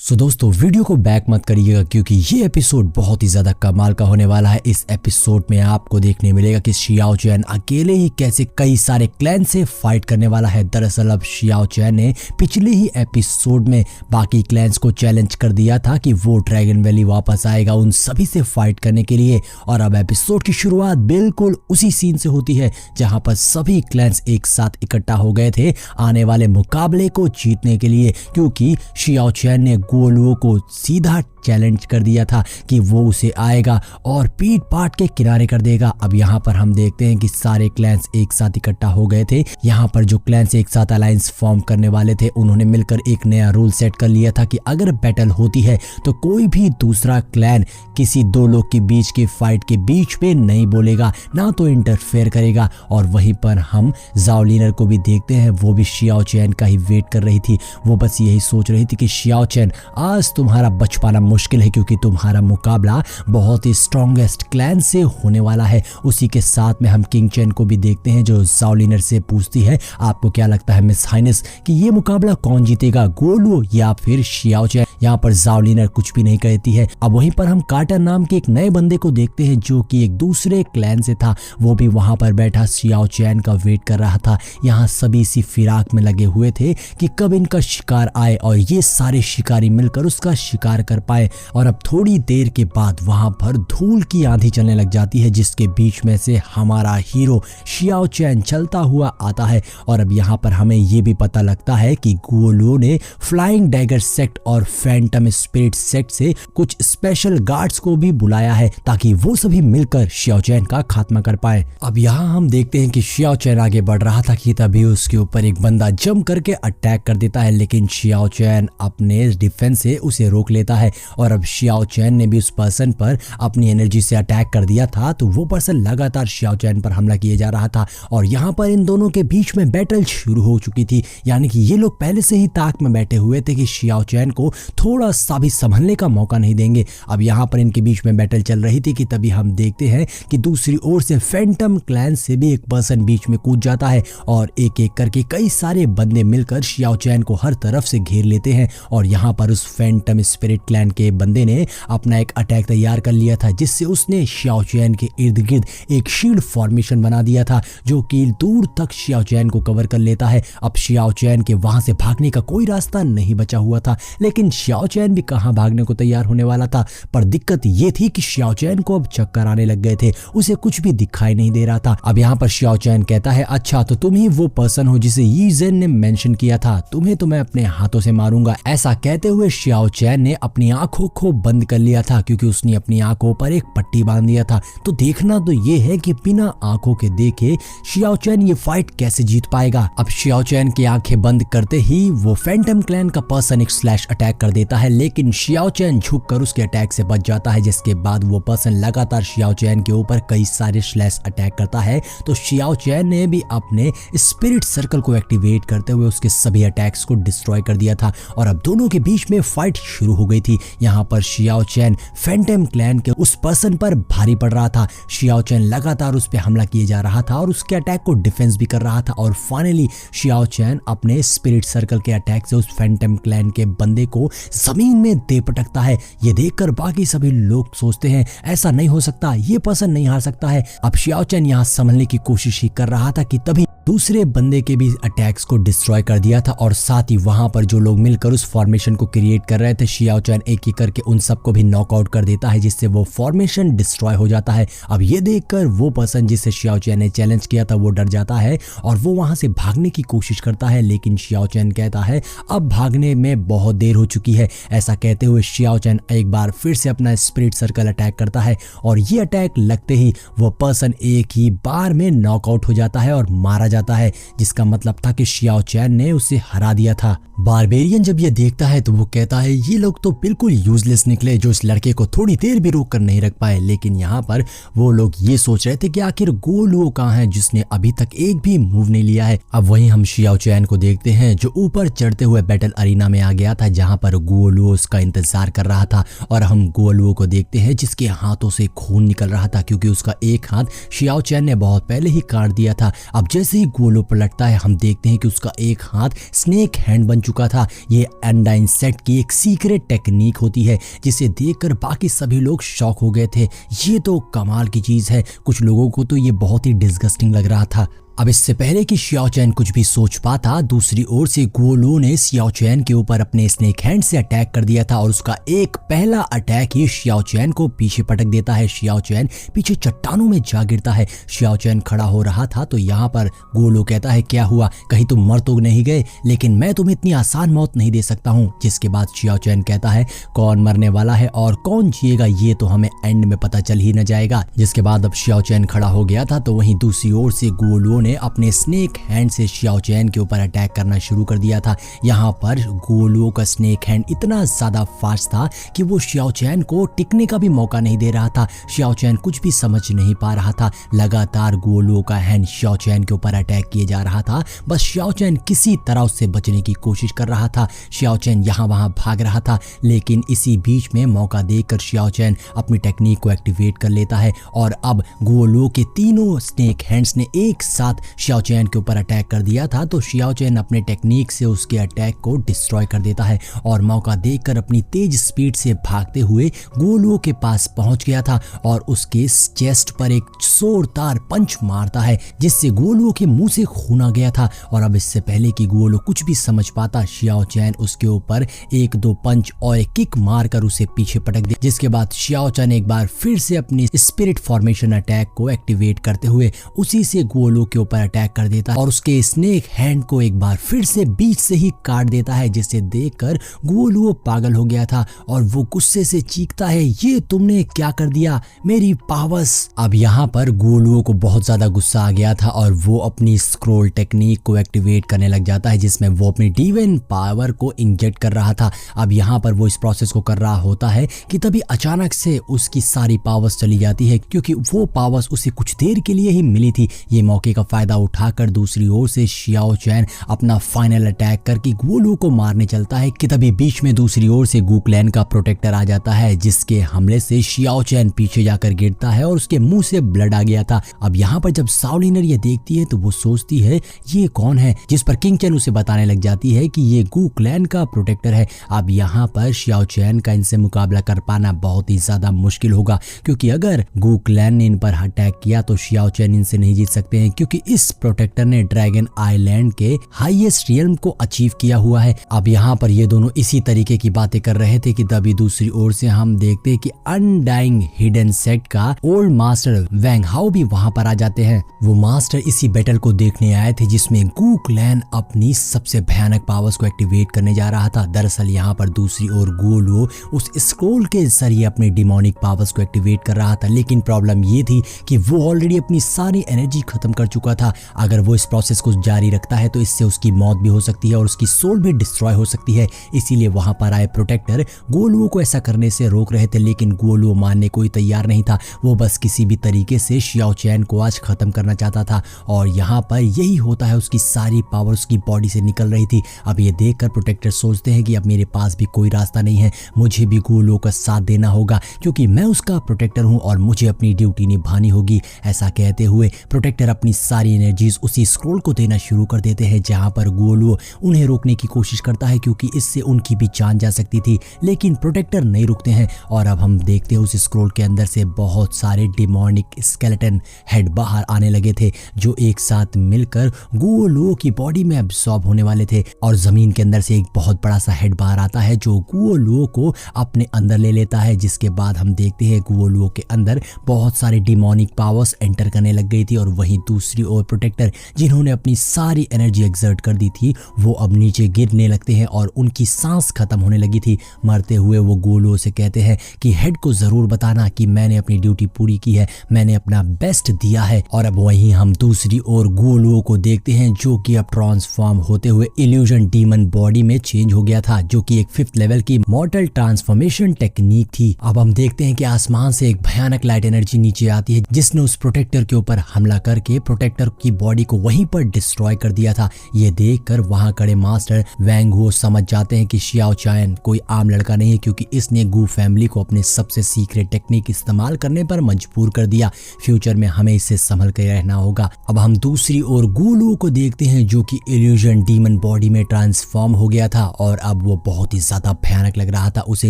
सो दोस्तों वीडियो को बैक मत करिएगा क्योंकि ये एपिसोड बहुत ही ज्यादा कमाल का होने वाला है। इस एपिसोड में आपको देखने मिलेगा कि शियाओ चैन अकेले ही कैसे कई सारे क्लैन से फाइट करने वाला है। दरअसल अब शियाओ चैन ने पिछले ही एपिसोड में बाकी क्लैंस को चैलेंज कर दिया था कि वो ड्रैगन वैली वापस आएगा उन सभी से फाइट करने के लिए। और अब एपिसोड की शुरुआत बिल्कुल उसी सीन से होती है जहां पर सभी क्लैंस एक साथ इकट्ठा हो गए थे आने वाले मुकाबले को जीतने के लिए, क्योंकि शियाओ चैन ने गुओलुओ को सीधा चैलेंज कर दिया था कि वो उसे आएगा और पीट पाट के किनारे कर देगा। अब यहाँ पर हम देखते हैं कि सारे क्लैंस एक साथ इकट्ठा हो गए थे। यहाँ पर जो क्लैंस एक साथ अलायंस फॉर्म करने वाले थे उन्होंने मिलकर एक नया रूल सेट कर लिया था कि अगर बैटल होती है तो कोई भी दूसरा क्लैन किसी दो लोग के बीच की फाइट के बीच में नहीं बोलेगा, ना तो इंटरफेयर करेगा। और वहीं पर हम जाओ लिनर को भी देखते हैं, वो भी शियाओ चैन का ही वेट कर रही थी। वो बस यही सोच रही थी कि शियाओ चैन आज तुम्हारा बच पाना मुश्किल है क्योंकि तुम्हारा मुकाबला बहुत ही स्ट्रॉन्गेस्ट क्लैन से होने वाला है। उसी के साथ में हम किंग चैन को भी देखते हैं जो जाओ लिनर से पूछती है, आपको क्या लगता है मिस हाइनेस कि ये मुकाबला कौन जीतेगा, गुओलुओ या फिर शियाओ चैन? यहाँ पर जाओ लिनर कुछ भी नहीं कहती है। अब वहीं पर हम कार्टर नाम के एक नए बंदे को देखते हैं जो कि एक दूसरे क्लैन से था। वो भी वहां पर बैठा शियाओ चैन का वेट कर रहा था। यहाँ सभी इसी फिराक में लगे हुए थे कि कब इनका शिकार आए और ये सारे शिकारी मिलकर उसका शिकार कर पाए। और अब थोड़ी देर के बाद वहां पर धूल की आंधी चलने लग जाती है जिसके बीच में से हमारा हीरो शियाओ चैन चलता हुआ आता है। और अब यहाँ पर हमें ये भी पता लगता है कि गुओलुओ ने फ्लाइंग डैगर सेक्ट और फैंटम स्पिरिट सेक्ट से कुछ स्पेशल गार्ड्स को भी बुलाया है ताकि वो सभी मिलकर शियाओ चैन का खात्मा कर पाए। अब यहाँ हम देखते हैं कि शियाओ चैन आगे बढ़ रहा था कि तभी उसके ऊपर एक बंदा जंप करके अटैक कर देता है, लेकिन शियाओ चैन अपने डिफेंस से उसे रोक लेता है। और अब शियाओ चैन ने भी उस पर्सन पर अपनी एनर्जी से अटैक कर दिया था तो वो पर्सन लगातार शियाओ चैन पर हमला किए जा रहा था। और यहाँ पर इन दोनों के बीच में बैटल शुरू हो चुकी थी, यानी कि ये लोग पहले से ही ताक में बैठे हुए थे कि शियाओ चैन को थोड़ा सा भी संभलने का मौका नहीं देंगे। अब यहाँ पर इनके बीच में बैटल चल रही थी कि तभी हम देखते हैं कि दूसरी ओर से फैंटम क्लैन से भी एक पर्सन बीच में कूद जाता है और एक एक करके कई सारे बंदे मिलकर शियाओ चैन को हर तरफ से घेर लेते हैं। और यहाँ पर उस फैंटम स्पिरिट क्लैन के बंदे ने अपना एक अटैक तैयार कर लिया था जिससे उसने शियाओ चैन के इर्द गिर्द एक शील्ड फॉर्मेशन बना दिया था जो कि दूर तक शियाओ चैन को कवर कर लेता है। अब शियाओ चैन के वहां से भागने का कोई रास्ता नहीं बचा हुआ था, लेकिन शियाओ चैन भी कहां भागने को तैयार होने वाला था। पर दिक्कत ये थी कि शियाओ चैन को अब चक्कर आने लग गए थे, उसे कुछ भी दिखाई नहीं दे रहा था। अब यहाँ पर शियाओ चैन कहता है, अच्छा तो तुम ही वो पर्सन हो जिसे यी ज़ेन ने मेंशन किया था, तुम्हें तो मैं अपने हाथों से मारूंगा। ऐसा कहते हुए शियाओ चैन ने अपनी आंखों को बंद कर लिया था क्योंकि उसने अपनी आंखों पर एक पट्टी बांध दिया था। तो देखना तो ये है कि बिना आंखों के देखे शियाओ चैन ये फाइट कैसे जीत पाएगा। अब शियाओ चैन की आंखें बंद करते ही वो फैंटम क्लैन का पर्सन एक स्लैश अटैक कर देता है, लेकिन शियाओ चैन झुककर उसके अटैक से बच जाता है, जिसके बाद वो पर्सन लगातार शियाओ चैन के ऊपर कई सारे स्लैश अटैक करता है। तो शियाओ चैन ने भी अपने स्पिरिट सर्कल को एक्टिवेट करते हुए उसके सभी अटैक्स को डिस्ट्रॉय कर दिया था और अब दोनों के बीच में फाइट शुरू हो गई थी। यहाँ पर शियाओ चैन फैंटम क्लैन के उस पर्सन पर भारी पड़ रहा था। शियाओ चैन लगातार उस पर हमला किए जा रहा था और उसके अटैक को डिफेंस भी कर रहा था। और फाइनली शियाओ चैन अपने स्पिरिट सर्कल के अटैक से उस फैंटम क्लैन के बंदे को जमीन में दे पटकता है। ये देखकर बाकी सभी लोग सोचते हैं ऐसा नहीं हो सकता, ये पर्सन नहीं हार सकता है। अब शियाओ चैन यहाँ संभलने की कोशिश ही कर रहा था कि तभी दूसरे बंदे के भी अटैक्स को डिस्ट्रॉय कर दिया था और साथ ही वहां पर जो लोग मिलकर उस फॉर्मेशन को क्रिएट कर रहे थे शियाओ चैन एक एक करके उन सबको भी नॉकआउट कर देता है जिससे वो फॉर्मेशन डिस्ट्रॉय हो जाता है। अब ये देखकर वो पर्सन जिसे शियाओ चैन ने चैलेंज किया था वो डर जाता है और वो वहां से भागने की कोशिश करता है, लेकिन शियाओ चैन कहता है अब भागने में बहुत देर हो चुकी है। ऐसा कहते हुए शियाओ चैन एक बार फिर से अपना स्पिरिट सर्कल अटैक करता है और ये अटैक लगते ही वो पर्सन एक ही बार में नॉकआउट हो जाता है और मारा जाता है, जिसका मतलब था कि शियाओ चैन ने उसे हरा दिया था। बारबेरियन जब ये देखता है तो वो कहता है ये लोग तो बिल्कुल यूजलेस निकले जो इस लड़के को थोड़ी देर भी रोक कर नहीं रख पाए। लेकिन यहाँ पर वो लोग ये सोच रहे थे कि आखिर गुओलुओ कहाँ है जिसने अभी तक एक भी मूव नहीं लिया है। अब वहीं हम शियाओ चैन को देखते हैं जो ऊपर चढ़ते हुए बैटल अरीना में आ गया था जहाँ पर गुओलुओ उसका इंतजार कर रहा था। और हम गुओलुओ को देखते हैं जिसके हाथों से खून निकल रहा था क्योंकि उसका एक हाथ शियाओ चैन ने बहुत पहले ही काट दिया था। अब जैसे ही गुओलुओ पलटता है हम देखते हैं कि उसका एक हाथ स्नेक हैंड बन चुका था। ये अनडाइन सेट की एक सीक्रेट टेक्निक होती है जिसे देखकर बाकी सभी लोग शॉक हो गए थे। ये तो कमाल की चीज है। कुछ लोगों को तो ये बहुत ही डिस्गस्टिंग लग रहा था। अब इससे पहले कि शियाओ चैन कुछ भी सोच पाता, दूसरी ओर से गुओ लुओ ने शियाओ चैन के ऊपर अपने स्नेक हैंड से अटैक कर दिया था और उसका एक पहला अटैक ही शियाओ चैन को पीछे पटक देता है। शियाओ चैन पीछे चट्टानों में जा गिरता है। शियाओ चैन खड़ा हो रहा था तो यहाँ पर गुओ लुओ कहता है, क्या हुआ, कहीं तुम मर तो नहीं गए? लेकिन मैं तुम्हें इतनी आसान मौत नहीं दे सकता हूँ। जिसके बाद शियाओ चैन कहता है, कौन मरने वाला है और कौन जिएगा ये तो हमें एंड में पता चल ही न जाएगा। जिसके बाद अब शियाओ चैन खड़ा हो गया था तो वहीं दूसरी ओर से गुओ लुओ ने अपने स्नेक हैंड से शियाओ चैन के ऊपर अटैक करना शुरू कर दिया था। यहाँ पर गुओ लुओ का स्नेक हैंड इतना ज्यादा फास्ट था कि वो शियाओ चैन को टिकने का भी मौका नहीं दे रहा था। शियाओ चैन कुछ भी समझ नहीं पा रहा था। लगातार गुओ लुओ का हैंड शियाओ चैन के ऊपर अटैक किए जा रहा था। बस शियाओ चैन किसी तरह उससे बचने की कोशिश कर रहा था। शियाओ चैन यहाँ वहां भाग रहा था, लेकिन इसी बीच में मौका देखकर शियाओ चैन अपनी टेक्निक को एक्टिवेट कर लेता है और अब गुओ लुओ के तीनों स्नेक हैंड्स ने एक साथ शियाओ चैन के ऊपर अटैक कर दिया था। तो शियाओ चैन अपने टेक्निक से उसके अटैक को डिस्ट्रॉय कर देता है और मौका देखकर अपनी तेज स्पीड से भागते हुए गुओ लुओ के पास पहुंच गया था और उसके चेस्ट पर एक जोरदार पंच मारता है जिससे गुओ लुओ के मुंह से खून आ गया था। और अब इससे पहले कि गुओ लुओ कुछ भी समझ पाता, शियाओ चैन उसके ऊपर एक दो पंच और एक किक मारकर उसे पीछे पटक दिया। जिसके बाद शियाओ चैन एक बार फिर से अपनी स्पिरिट फॉर्मेशन अटैक को एक्टिवेट करते हुए उसी से गुओ लुओ के ऊपर अटैक कर देता है और उसके स्नेक हैंड को एक बार फिर से बीच से ही काट देता है, जिसे देखकर गुओ लुओ पागल हो गया था और वो गुस्से से चीखता है, ये तुमने क्या कर दिया, मेरी पावर्स। अब यहाँ पर गुओ लुओ को बहुत ज्यादा गुस्सा आ गया था और वो अपनी स्क्रोल टेक्निक को एक्टिवेट करने लग जाता है जिसमें वो अपनी डिवाइन पावर को इंजेक्ट कर रहा था। अब यहाँ पर वो इस प्रोसेस को कर रहा होता है कि तभी अचानक से उसकी सारी पावर्स चली जाती है, क्योंकि वो पावर्स उसे कुछ देर के लिए ही मिली थी। ये मौके का फायदा उठाकर दूसरी ओर से शियाओ चैन अपना फाइनल अटैक करके गुओ लुओ को मारने चलता है कि तभी बीच में दूसरी ओर से गू क्लैन का प्रोटेक्टर आ जाता है, जिसके हमले से शियाओ चैन पीछे जाकर गिरता है और उसके मुंह से ब्लड आ गया था। अब यहाँ पर जब साओलिनर ये देखती है तो वो सोचती है ये कौन है, जिस पर किंग चैन उसे बताने लग जाती है कि ये गू क्लैन का प्रोटेक्टर है। अब यहाँ पर शियाओ चैन का इनसे मुकाबला कर पाना बहुत ही ज्यादा मुश्किल होगा, क्योंकि अगर गू क्लैन ने इन पर अटैक किया तो शियाओ चैन इनसे नहीं जीत सकते हैं, क्योंकि इस प्रोटेक्टर ने ड्रैगन आइलैंड के हाईएस्ट रियल्म को अचीव किया हुआ है। अब यहाँ पर ये दोनों इसी तरीके की बातें कर रहे थे कि तभी दूसरी ओर से हम देखते हैं कि अनडाइंग हिडन सेट का ओल्ड मास्टर वैंग हाओ भी वहां पर आ जाते हैं। वो मास्टर इसी बैटल को देखने आए थे जिसमें गू क्लैन अपनी सबसे भयानक पावर्स को एक्टिवेट करने जा रहा था। दरअसल यहाँ पर दूसरी ओर गुओ लुओ उस स्क्रोल के जरिए अपने डिमोनिक पावर्स को एक्टिवेट कर रहा था, लेकिन प्रॉब्लम ये थी कि वो ऑलरेडी अपनी सारी एनर्जी खत्म कर चुका था। अगर वो इस प्रोसेस को जारी रखता है तो इससे उसकी मौत भी हो सकती है और उसकी सोल भी डिस्ट्रॉय हो सकती है। इसीलिए वहां पर आए प्रोटेक्टर गुओ लुओ को ऐसा करने से रोक रहे थे, लेकिन गुओ लुओ मानने को ही तैयार नहीं था। वो बस किसी भी तरीके से शियाओ चैन को आज खत्म करना चाहता था और यहाँ पर यही होता है, उसकी सारी पावर उसकी बॉडी से निकल रही थी। अब ये देखकर प्रोटेक्टर सोचते हैं कि अब मेरे पास भी कोई रास्ता नहीं है, मुझे भी गुओ लुओ का साथ देना होगा क्योंकि मैं उसका प्रोटेक्टर हूँ और मुझे अपनी ड्यूटी निभानी होगी। ऐसा कहते हुए प्रोटेक्टर अपनी सारी एनर्जीज उसी स्क्रोल को देना शुरू कर देते हैं, जहाँ पर गुओ लुओ उन्हें रोकने की कोशिश करता है क्योंकि इससे उनकी भी जान जा सकती थी, लेकिन प्रोटेक्टर नहीं रुकते हैं। और अब हम देखते हैं उस स्क्रोल के अंदर से बहुत सारे डिमोनिक स्केलेटन हेड बाहर आने लगे थे जो एक साथ मिलकर गुओ लुओ की बॉडी में एब्सॉर्ब होने वाले थे और जमीन के अंदर से एक बहुत बड़ा सा हेड बाहर आता है जो गुओ लुओ को अपने अंदर ले लेता है। जिसके बाद हम देखते हैं गुओ लुओ के अंदर बहुत सारे डिमोनिक पावर्स एंटर करने लग गई थी और वहीं दूसरी ओर प्रोटेक्टर जिन्होंने अपनी सारी एनर्जी एक्सर्ट कर दी थी वो अब नीचे गिरने लगते हैं और उनकी सांस खत्म होने लगी थी। मरते हुए वो गुओ लुओ से कहते हैं कि हेड को जरूर बताना कि मैंने अपनी ड्यूटी पूरी की है, मैंने अपना बेस्ट दिया है। और अब वहीं हम दूसरी ओर गुओ लुओ को देखते हैं जो कि अब ट्रांसफॉर्म होते हुए इल्यूजन डीमन बॉडी में चेंज हो गया था, जो कि एक 5th लेवल की मॉर्टल ट्रांसफॉर्मेशन टेक्निक थी। अब हम देखते हैं कि आसमान से एक भयानक लाइट एनर्जी नीचे आती है जिसने उस प्रोटेक्टर के ऊपर हमला करके प्रोटेक्टर प्रोटेक्टर की बॉडी को वहीं पर डिस्ट्रॉय कर दिया था। ये देखकर वहां खड़े मास्टर वैंग हो समझ जाते हैं कि शियाओ चैन कोई आम लड़का नहीं है, क्योंकि इसने गू फैमिली को अपने सबसे सीक्रेट टेक्निक इस्तेमाल करने पर मजबूर कर दिया। फ्यूचर में हमें इससे संभल कर रहना होगा। अब हम दूसरी ओर गू लू को देखते हैं, जो कि इल्यूजन डीमन बॉडी में ट्रांसफॉर्म हो गया था और अब वो बहुत ही ज्यादा भयानक लग रहा था। उसे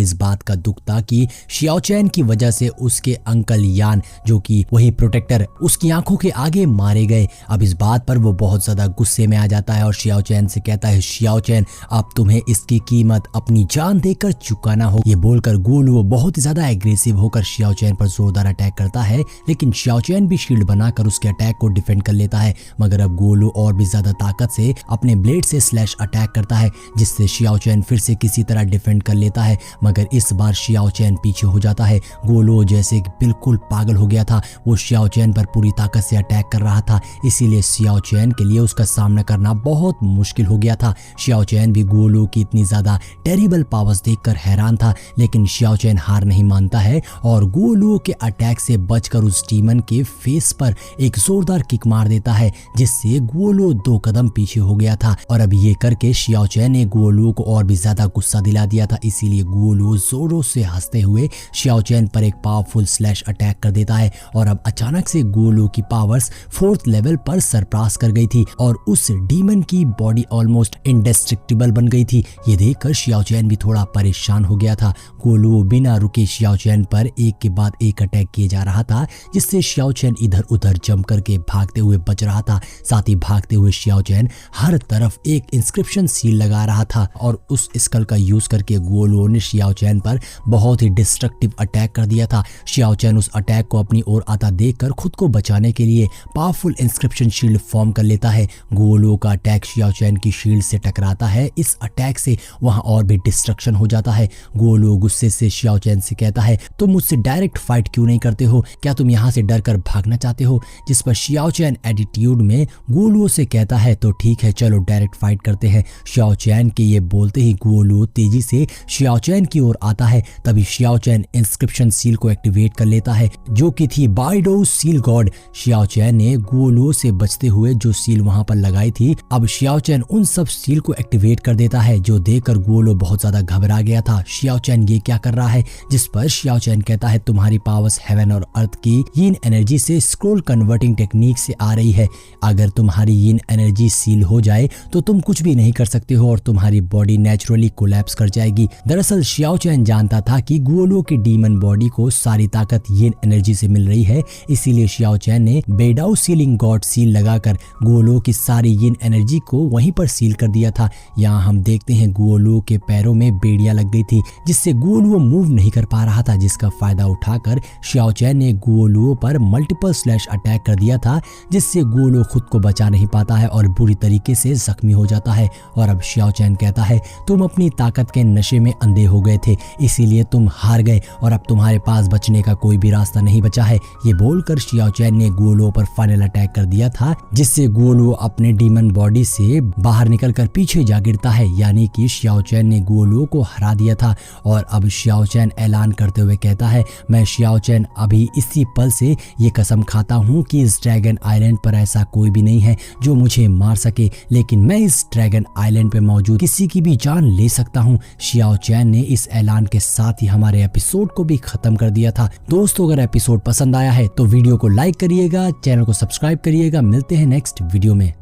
इस बात का दुख था कि शियाओ चैन की वजह से उसके अंकल यान, जो कि वही प्रोटेक्टर, उसकी आंखों के आगे मारे गए। अब इस बात पर वो बहुत ज्यादा गुस्से में आ जाता है और शियाओ चैन से कहता है, शियाओ चैन अब तुम्हें इसकी कीमत अपनी जान देकर चुकाना हो। ये बोलकर गू लू बहुत ही ज्यादा एग्रेसिव होकर शियाओ चैन पर जोरदार अटैक करता है, लेकिन शियाओ चैन भी शील्ड बनाकर उसके अटैक को डिफेंड कर लेता है। मगर अब गू लू और भी ज्यादा ताकत से अपने ब्लेड से स्लैश अटैक करता है, जिससे शियाओ चैन फिर से किसी तरह डिफेंड कर लेता है। मगर इस बार शियाओ चैन पीछे हो जाता है। गू लू जैसे बिल्कुल पागल हो गया था, वो शियाओ चैन पर पूरी ताकत से अटैक कर रहा था, इसीलिए शियाओ चैन के लिए उसका सामना करना बहुत मुश्किल हो गया था। शियाओ चैन भी गू लू की इतनी ज्यादा टेरिबल पावर्स देखकर हैरान था, लेकिन शियाओ चैन हार नहीं मानता है और गू लू के अटैक से बचकर उस डीमन के फेस पर एक जोरदार किक मार देता है, जिससे गू लू 2 कदम पीछे हो गया था। और अब ये करके शियाओ चैन ने गू लू को और भी ज्यादा गुस्सा दिला दिया था, इसीलिए गू लू जोरों से हंसते हुए शियाओ चैन पर एक पावरफुल स्लैश अटैक कर देता है। और अब अचानक से गू लू की पावर्स 4th लेवल पर सरपास कर गई थी और उस डीमन की बॉडी ऑलमोस्ट इंडेस्ट्रक्टिबल बन गई थी। ये देखकर शियाओ चैन भी थोड़ा परेशान हो गया था। गू लू बिना रुके शियाओ चैन पर एक के बाद एक अटैक किए जा रहा था, जिससे शियाओ चैन इधर उधर जंप करके भागते हुए बच रहा था। साथ ही भागते हुए शियाओ चैन हर तरफ एक इंस्क्रिप्शन सील लगा रहा था और उस स्कल का यूज करके गू लू ने शियाओ चैन पर बहुत ही डिस्ट्रक्टिव अटैक कर दिया था। शियाओ चैन उस अटैक को अपनी ओर आता देखकर खुद को बचाने के लिए पावरफुल इंस्क्रिप्शन शील्ड फॉर्म कर लेता है। गू लू का अटैक शियाओ चैन की शील्ड से टकराता है। इस अटैक से वहां और भी डिस्ट्रक्शन हो जाता है। गू लू गुस्से से शियाओ चैन से कहता है, तुम मुझसे डायरेक्ट फाइट क्यों नहीं करते हो? क्या तुम यहाँ से डर कर भागना चाहते हो? जिस पर शियाओ चैन एटीट्यूड में गू लू से कहता है, तो ठीक है चलो डायरेक्ट फाइट करते हैं। शियाओ चैन के ये बोलते ही गू लू तेजी से शियाओ चैन की ओर आता है। तभी शियाओ चैन इंस्क्रिप्शन सील को एक्टिवेट कर लेता है, जो कि थी बाइडो सील गॉड। शियाओ चैन ने गू लू से बचते हुए जो सील वहां पर लगाई थी, अब शियाओ चैन उन सब सील को एक्टिवेट कर देता है, जो देखकर गू लू बहुत ज्यादा घबरा गया था। शियाओ चैन ये क्या कर रहा है? जिस पर शियाओ चैन कहता है, तुम्हारी पावर्स हेवन और अर्थ की यीन एनर्जी से स्क्रोल कन्वर्टिंग टेक्निक से आ रही है। अगर तुम्हारी यीन एनर्जी सील हो जाए तो तुम कुछ भी नहीं कर सकते हो और तुम्हारी बॉडी नेचुरली कोलैप्स कर जाएगी। दरअसल शियाओ चैन जानता था कि गू लू की डीमन बॉडी को सारी ताकत यीन एनर्जी से मिल रही है, इसीलिए शियाओ चैन ने बेडाउ सीलिंग गॉड सील लगाकर गू लू की सारी यीन एनर्जी को वहीं पर सील कर दिया था। यहाँ हम देखते हैं गू लू के पैरों में बेड़ियां लग गई थी, जिससे गू लू मूव नहीं कर पा रहा था, जिसका फायदा उठाकर शियाओ चैन ने गू लू पर मल्टीपल स्लैश अटैक कर दिया था, जिससे गू लू खुद को बचा नहीं पाता है और बुरी तरीके से जख्मी हो जाता है। और अब शियाओ चैन कहता है, तुम अपनी ताकत के नशे में अंधे हो गए थे, इसीलिए तुम हार गए और अब तुम्हारे पास बचने का कोई भी रास्ता नहीं बचा है। ये बोलकर शियाओ चैन ने गू लू पर फाइनल अटैक कर दिया था, जिससे गू लू अपने डीमन बॉडी से बाहर निकलकर पीछे जा गिरता है। यानी कि शियाओ चैन ने गू लू को हरा दिया था। और अब शियाओ चैन ऐलान करते हुए कहता है, मैं शियाओ चैन अभी इसी पल से ये कसम खाता हूँ कि इस ड्रैगन आइलैंड पर ऐसा कोई भी नहीं है जो मुझे मार सके, लेकिन मैं इस ड्रैगन आइलैंड पे मौजूद किसी की भी जान ले सकता हूँ। शियाओ चैन ने इस ऐलान के साथ ही हमारे एपिसोड को भी खत्म कर दिया था। दोस्तों, अगर एपिसोड पसंद आया है तो वीडियो को लाइक करिएगा, चैनल को सब्सक्राइब करिएगा। मिलते हैं नेक्स्ट वीडियो में।